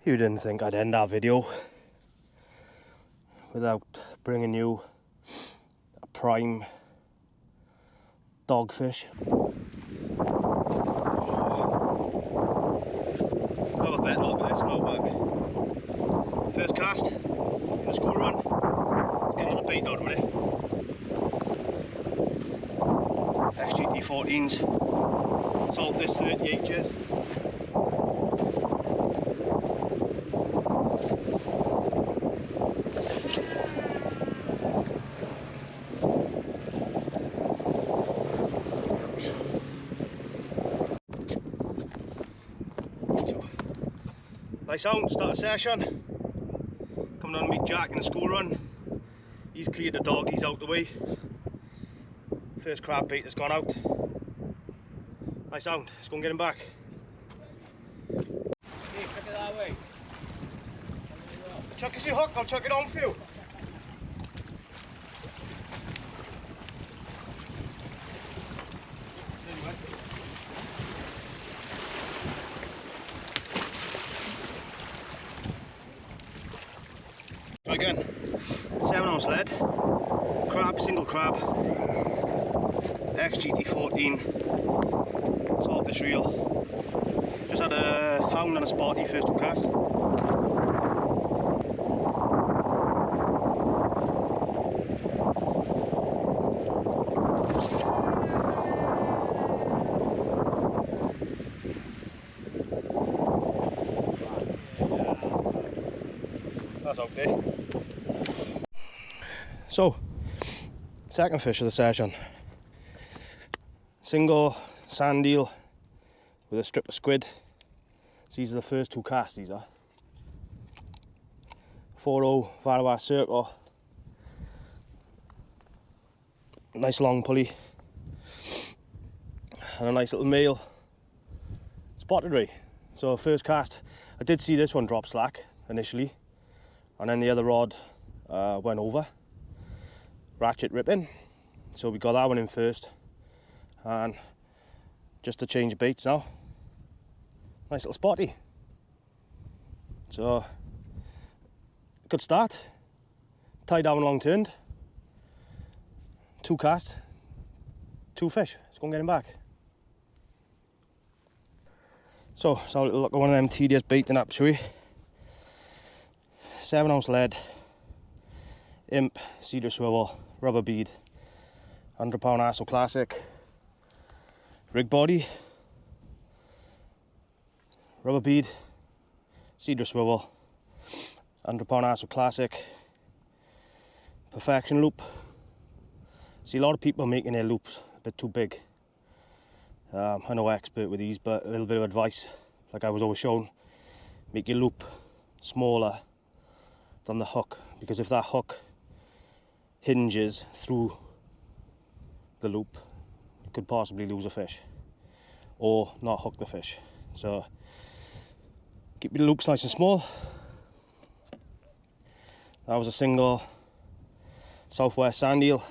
You didn't think I'd end our video without bringing you a prime dogfish. Have a better look at this now, back. First cast in the school run. Let's get another bait out of it. XGT 14s. Salt this 38s. Nice out, start a session. Come down to meet Jack in the school run. He's cleared the doggies out the way. First crab bait has gone out. Nice sound, let's go and get him back. Hey, chuck it that way. Chuck us your hook, I'll chuck it on for you. Try again. 7-ounce lead, crab, single crab, XGT 14, salt this reel. Just had a hound and a spotty first two casts. That's out there. So, second fish of the session. Single sand eel with a strip of squid. So these are the first two casts, these are. 4-0 Varavas circle. Nice long pulley. And a nice little male spotted ray. So first cast, I did see this one drop slack initially. And then the other rod went over. Ratchet ripping. So we got that one in first. And just to change baits now. Nice little spotty. So, good start. Tie down long turned. 2 cast, 2 fish. Let's go and get him back. So, let's have a little look at one of them tedious baiting apps, shall we? 7-ounce lead, imp, cedar swivel, rubber bead, 100-pound Asso Classic, rig body, rubber bead, cedar swivel, 100-pound Asso Classic, perfection loop. See, a lot of people making their loops a bit too big. I'm no expert with these, but a little bit of advice, like I was always shown, make your loop smaller than the hook, because if that hook hinges through the loop, you could possibly lose a fish or not hook the fish. So keep your loops nice and small. That was a single southwest sand eel,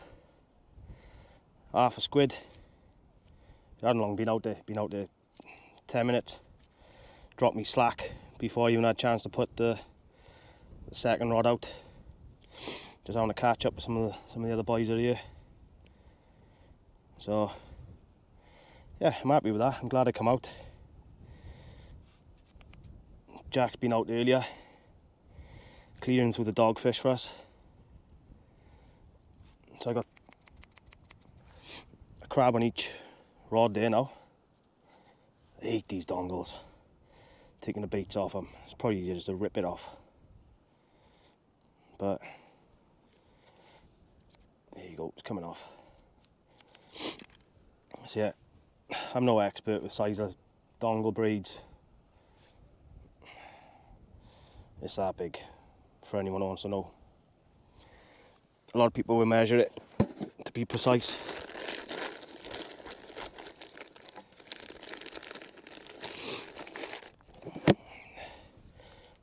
half a squid. I hadn't long been out there 10 minutes. Dropped me slack before I even had a chance to put the second rod out. Just having to catch up with some of the other boys out here. So yeah, I'm happy with that. I'm glad I come out. Jack's been out earlier, clearing through the dogfish for us. So I got a crab on each rod there now. I hate these dongles. Taking the baits off them. It's probably easier just to rip it off. But there you go, it's coming off. So yeah, I'm no expert with size of dongle braids. It's that big, for anyone who wants to know. A lot of people will measure it to be precise.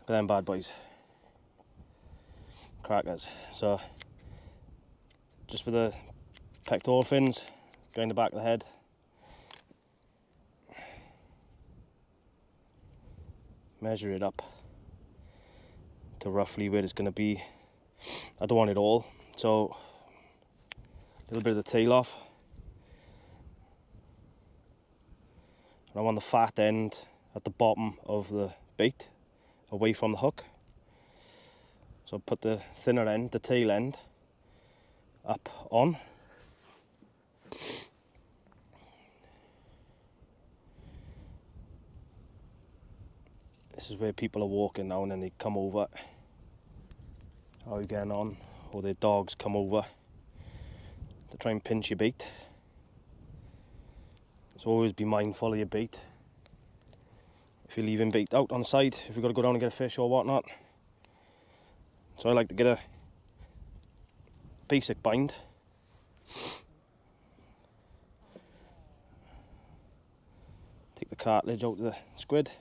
Look at them bad boys. Crackers. So just with the pectoral fins going the back of the head. Measure it up to roughly where it's going to be. I don't want it all, so a little bit of the tail off. And I want the fat end at the bottom of the bait, away from the hook. So put the thinner end, the tail end, up on. This is where people are walking now, and then they come over. How are you getting on? Or their dogs come over to try and pinch your bait. So always be mindful of your bait. If you're leaving bait out on the side, if you've got to go down and get a fish or whatnot. So I like to get a basic bind. Take the cartilage out of the squid.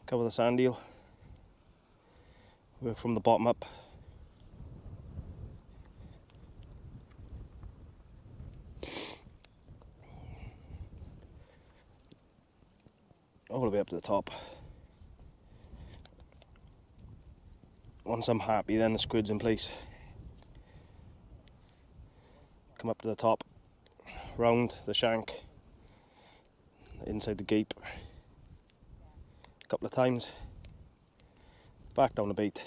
Cover the sand eel. Work from the bottom up. All the way up to the top. Once I'm happy, then the squid's in place. Come up to the top, round the shank, inside the gape, a couple of times, back down the bait,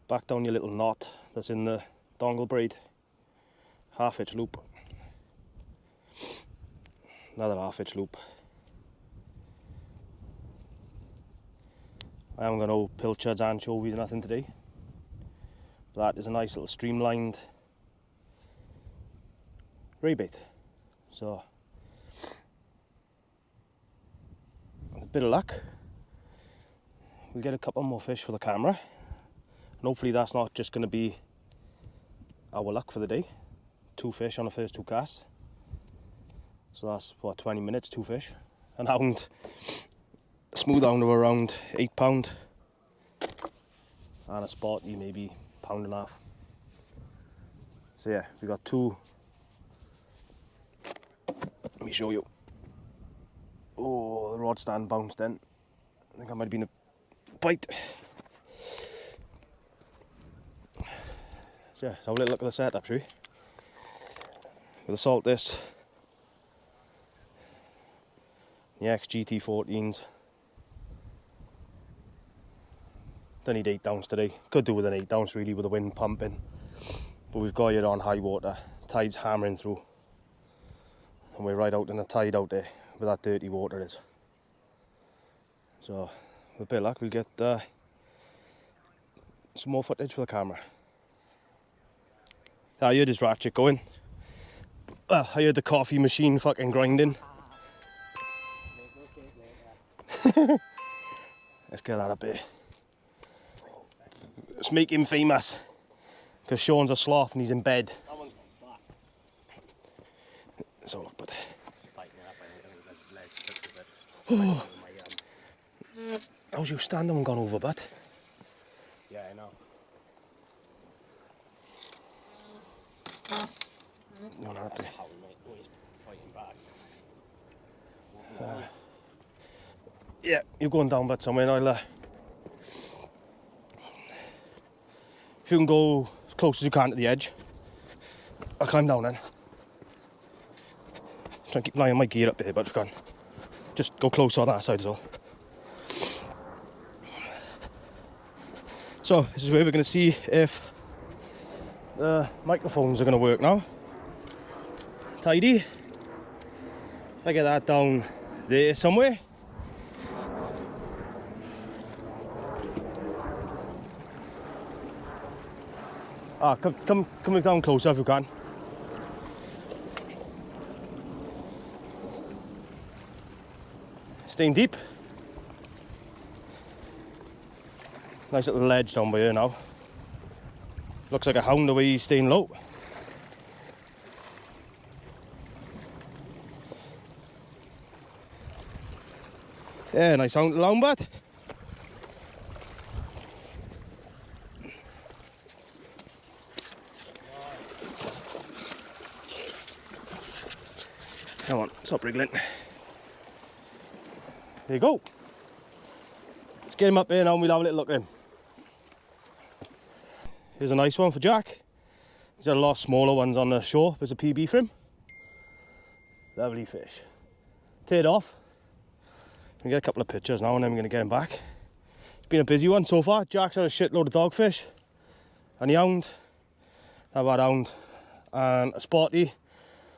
back down your little knot that's in the dongle braid, half-hitch loop, another half-hitch loop. I haven't got no pilchards, anchovies or nothing today. That is a nice little streamlined ray bait. So, with a bit of luck, we'll get a couple more fish for the camera. And hopefully that's not just going to be our luck for the day. 2 fish on the first 2 casts. So that's, what, 20 minutes, 2 fish. An hound, smooth hound of around 8 pound. And a spotty maybe £1.5. So yeah, we got 2. Let me show you. Oh, the rod stand bounced then. I think that might have been a bite. So yeah, let's have a little look at the setup, shall we? With the salt disc, the XGT14s. Don't need 8 ounce today. Could do with an 8 ounce really with the wind pumping. But we've got it on high water. Tide's hammering through. And we're right out in the tide out there where that dirty water is. So with a bit of luck we'll get some more footage for the camera. I heard his ratchet going. I heard the coffee machine fucking grinding. Let's get that up here. Let's make him famous. Because Sean's a sloth and he's in bed. That one's got slack. So look, but Just tighten it up, I think legs a bit. how's you standing and gone over, bud? Yeah, I know. You want That's to a hound, mate. Always fighting back. yeah, you're going down, but somewhere, and I'll if you can go as close as you can to the edge, I'll climb down then. Try and keep an eye on my gear up here, but if you can, just go close on that side as well. So, this is where we're going to see if the microphones are going to work now. Tidy. I get that down there somewhere. Come down closer if you can. Staying deep. Nice little ledge down by here now. Looks like a hound the way he's staying low. Yeah, nice sound long bat. Come on, stop wriggling. There you go. Let's get him up here now and we'll have a little look at him. Here's a nice one for Jack. He's had a lot of smaller ones on the shore. There's a PB for him. Lovely fish. Teared off. We get a couple of pictures now and then we're going to get him back. It's been a busy one so far. Jack's had a shitload of dogfish. And the hound. I've had hound and a spotty.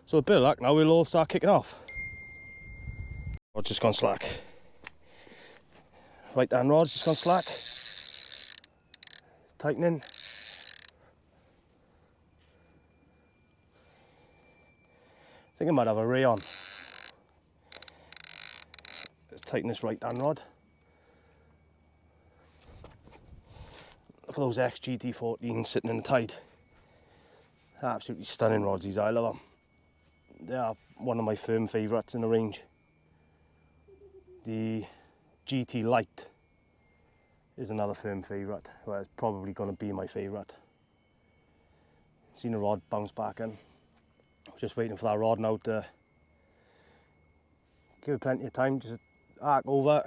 So a bit of luck now, we'll all start kicking off. Rod's just gone slack. Right hand rod's just gone slack. It's tightening. I think I might have a ray on. Let's tighten this right hand rod. Look at those XGT14s sitting in the tide. Absolutely stunning rods, these. I love them. They are one of my firm favourites in the range. The GT Light is another firm favourite. Well, it's probably going to be my favourite. Seen the rod bounce back in. Just waiting for that rod now to give it plenty of time. Just arc over.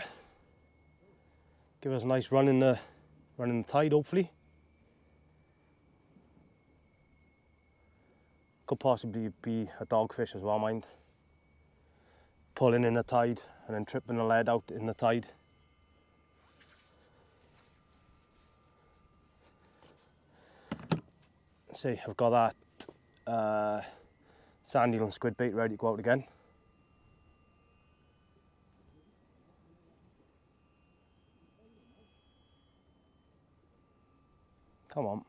Give us a nice run in the tide, hopefully. Could possibly be a dogfish as well, mind. Pulling in the tide and then tripping the lead out in the tide. See, I've got that sand eel and squid bait ready to go out again. Come on.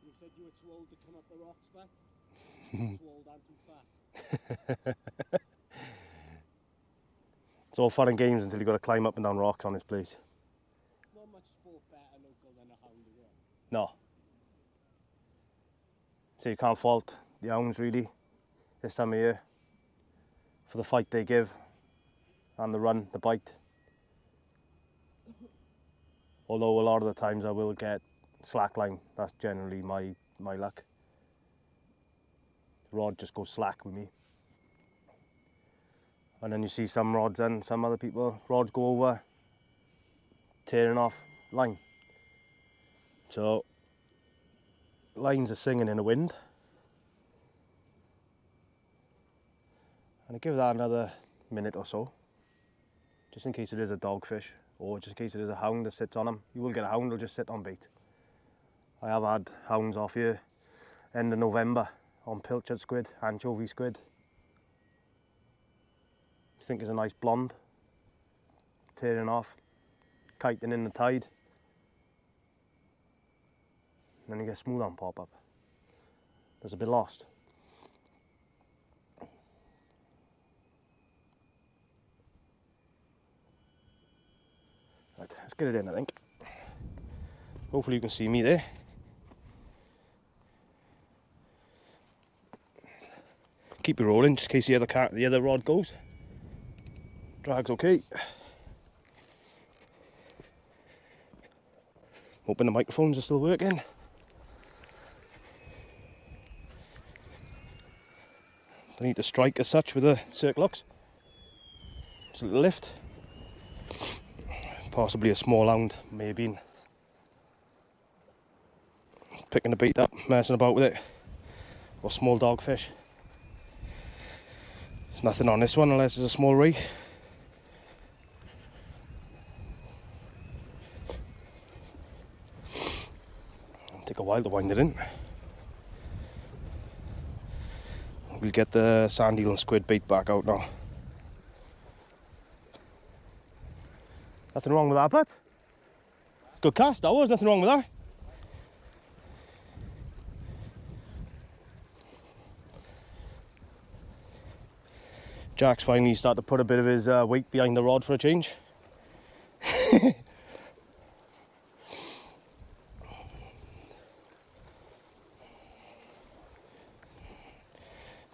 You said you were too old to come up the rocks, but too old and too fat. It's all fun and games until you've got to climb up and down rocks on this place. Not much sport better local than a hound, is it? No. So you can't fault the hounds really this time of year for the fight they give and the run, the bite. Although a lot of the times I will get slack line, that's generally my luck. The rod just goes slack with me. And then you see some rods and some other people, rods go over, tearing off line. So, lines are singing in the wind. And I give that another minute or so, just in case it is a dogfish, or just in case it is a hound that sits on them. You will get a hound that'll just sit on bait. I have had hounds off here, end of November, on pilchard squid, anchovy squid. I think it's a nice blonde, tearing off, kiting in the tide. And then you get smooth on pop up. There's a bit lost. Right, let's get it in, I think. Hopefully you can see me there. Keep it rolling just in case the other rod goes. Drag's okay. Hoping the microphones are still working. Don't need to strike as such with the circle hooks. Just a little lift. Possibly a small hound, may have been picking the bait up, messing about with it. Or small dogfish. There's nothing on this one unless it's a small ray. Take a while to wind it in. We'll get the sand eel and squid bait back out now. Nothing wrong with that, but good cast, that was. Nothing wrong with that. Jack's finally started to put a bit of his weight behind the rod for a change.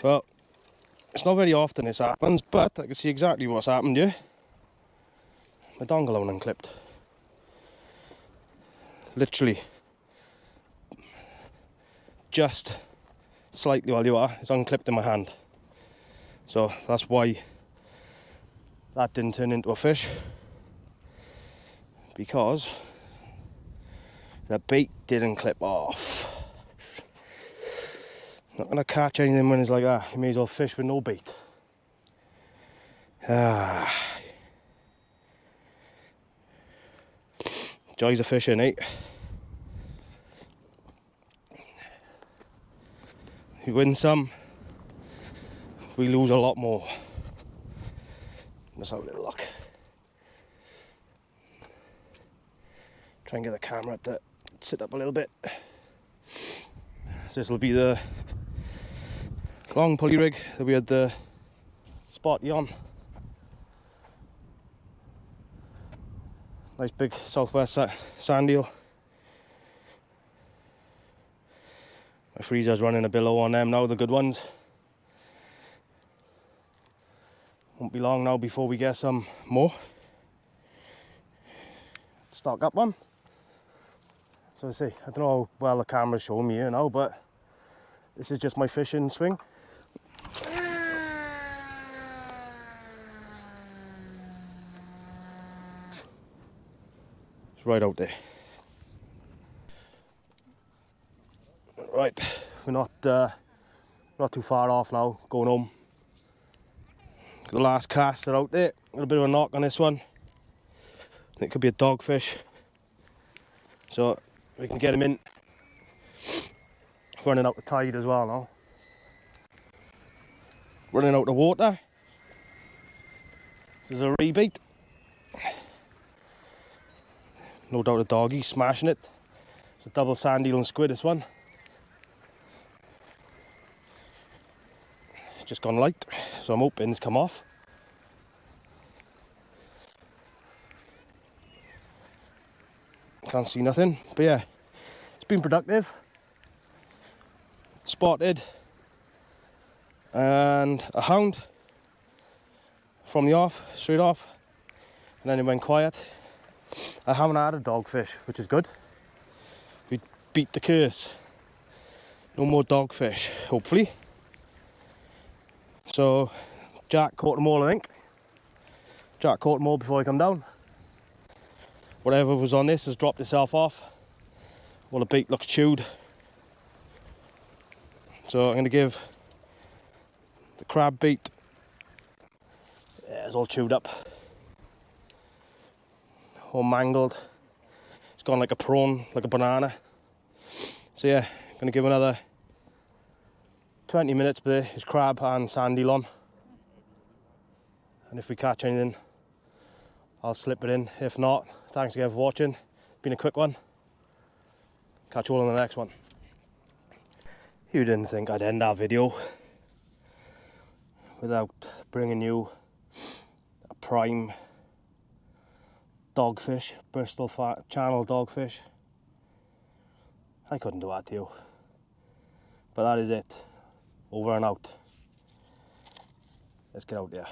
Well, it's not very often this happens, but I can see exactly what's happened here. My dongle on unclipped. Literally. Just slightly while you are, it's unclipped in my hand. So that's why that didn't turn into a fish, because the bait didn't clip off. Not gonna catch anything when it's like that. You may as well fish with no bait. Joys of fishing, eh? We win some, we lose a lot more. Let's have a little look. Try and get the camera to sit up a little bit. So this will be the long pulley rig that we had the spotty on. Nice big southwest sand eel. My freezer's running a billow on them now, the good ones. Won't be long now before we get some more. Stock up one. So I say, I don't know how well the camera's showing me here now, but this is just my fishing swing. It's right out there. Right, we're not too far off now, going home. The last cast are out there. Got a bit of a knock on this one. I think it could be a dogfish. So we can get him in. Running out the tide as well now. Running out the water. This is a rebait. No doubt a doggy smashing it. It's a double sand eel and squid, this one. It's just gone light, so I'm hoping it's come off. Can't see nothing, but yeah, it's been productive. Spotted and a hound from the off, straight off, and then it went quiet. I haven't had a dogfish, which is good. We beat the curse. No more dogfish, hopefully. So Jack caught them all, I think. Jack caught them all before I come down. Whatever was on this has dropped itself off. All the bait looks chewed. So I'm going to give the crab bait. Yeah, it's all chewed up. All mangled. It's gone like a prawn, like a banana. So yeah, I'm going to give another 20 minutes with his crab and sand eel on. And if we catch anything, I'll slip it in. If not, thanks again for watching. Been a quick one. Catch you all on the next one. You didn't think I'd end our video without bringing you a prime dogfish, Bristol Channel dogfish. I couldn't do that to you. But that is it. Over and out. Let's get out there.